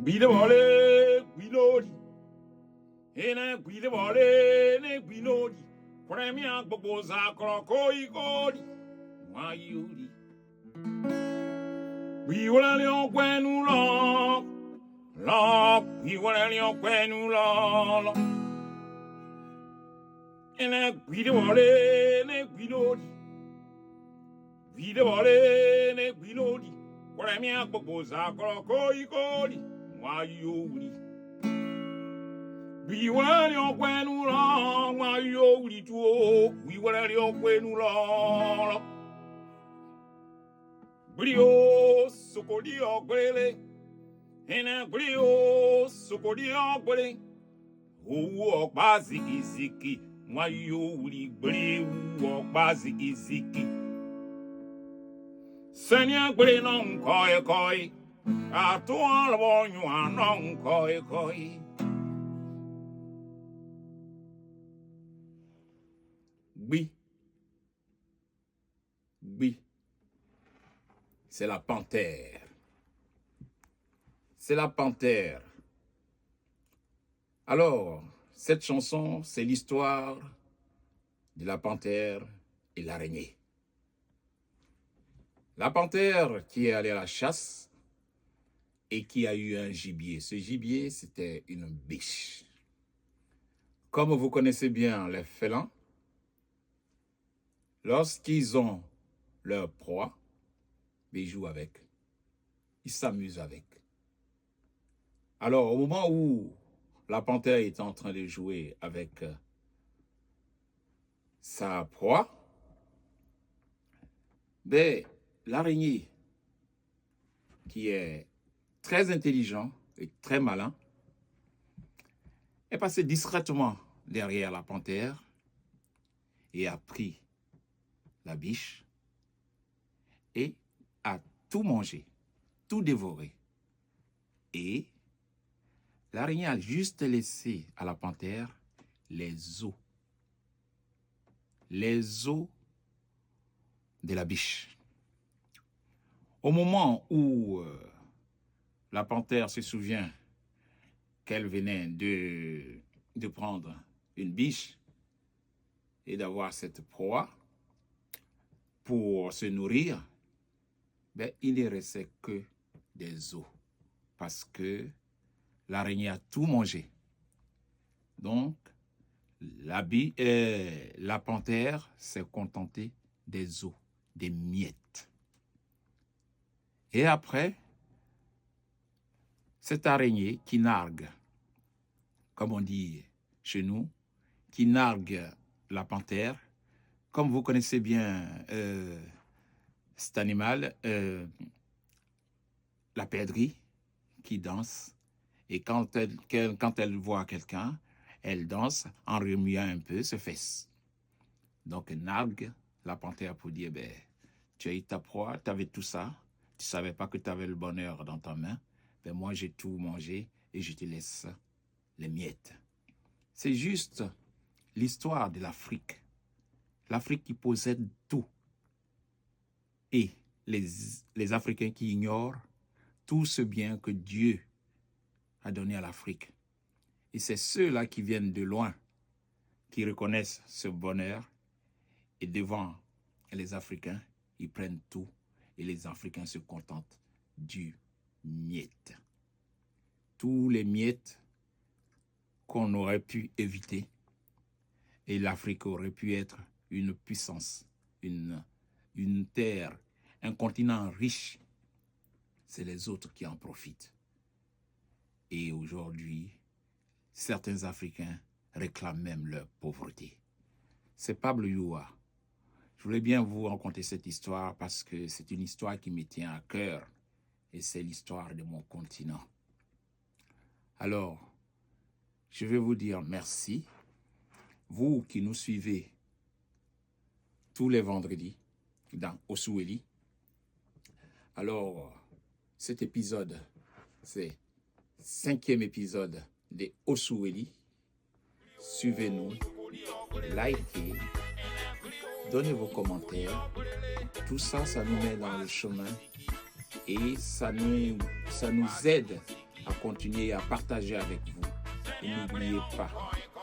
Guide volé, guilodi. Ene guide volé, ne guilodi. Premier boboza crocoi godi. Wayudi. We will leon gwenu lo. Lo, we will leon gwenu lo. Ene guide volé, ne guilodi. Guide volé, ne guilodi. Premier boboza crocoi godi. Wayudi. We were your when long, my yoli to we were your when long. Brio, Socodio, Grele, and a Brio, Socodio, Grele. Oh, Baziki Ziki, my yoli, Brio, Baziki Ziki. Senya Grenon, Koi, a to all of you are non Koi. Oui, c'est la panthère. C'est la panthère. Alors, cette chanson, c'est l'histoire de la panthère et l'araignée. La panthère qui est allée à la chasse et qui a eu un gibier. Ce gibier, c'était une biche. Comme vous connaissez bien les félins, lorsqu'ils ont leur proie, ils jouent avec, ils s'amusent avec. Alors, au moment où la panthère est en train de jouer avec sa proie, l'araignée, qui est très intelligent et très malin, est passé discrètement derrière la panthère et a pris la biche et a tout mangé, tout dévoré. Et l'araignée a juste laissé à la panthère les os. Les os de la biche. Au moment où la panthère se souvient qu'elle venait de prendre une biche et d'avoir cette proie pour se nourrir, il ne restait que des os parce que l'araignée a tout mangé. Donc, la panthère s'est contentée des os, des miettes. Et après, cette araignée qui nargue, comme on dit chez nous, qui nargue la panthère, comme vous connaissez bien cet animal, la perdrix qui danse, et quand elle voit quelqu'un, elle danse en remuant un peu ses fesses. Donc elle nargue la panthère pour dire, tu as eu ta proie, tu avais tout ça, tu ne savais pas que tu avais le bonheur dans ta main, moi j'ai tout mangé et je te laisse les miettes. C'est juste l'histoire de l'Afrique. L'Afrique qui possède tout. Et les Africains qui ignorent tout ce bien que Dieu a donné à l'Afrique. Et c'est ceux-là qui viennent de loin, qui reconnaissent ce bonheur. Et devant les Africains, ils prennent tout. Et les Africains se contentent du miette. Tous les miettes qu'on aurait pu éviter. Et l'Afrique aurait pu être une puissance, une terre, un continent riche. C'est les autres qui en profitent. Et aujourd'hui, certains Africains réclament même leur pauvreté. C'est Pablo Youa. Je voulais bien vous raconter cette histoire parce que c'est une histoire qui me tient à cœur et c'est l'histoire de mon continent. Alors, je vais vous dire merci. Vous qui nous suivez tous les vendredis dans Osueli. Alors, cet épisode, c'est 5e épisode de Osueli. Suivez-nous, likez, donnez vos commentaires. Tout ça, ça nous met dans le chemin et ça nous aide à continuer à partager avec vous. Et n'oubliez pas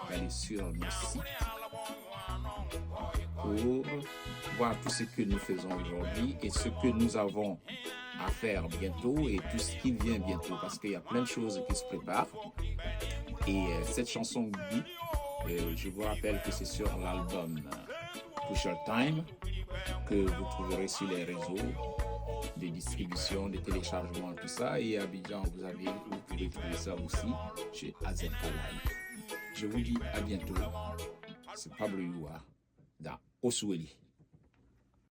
d'aller sur nos sites pour voir tout ce que nous faisons aujourd'hui et ce que nous avons à faire bientôt et tout ce qui vient bientôt, parce qu'il y a plein de choses qui se préparent. Et cette chanson dit, je vous rappelle que c'est sur l'album Pusher Time que vous trouverez sur les réseaux de distribution, de téléchargement, tout ça. Et à Abidjan, vous pouvez trouver ça aussi chez AZK Live. Je vous dis à bientôt. C'est Pablo Youa dans Osweli.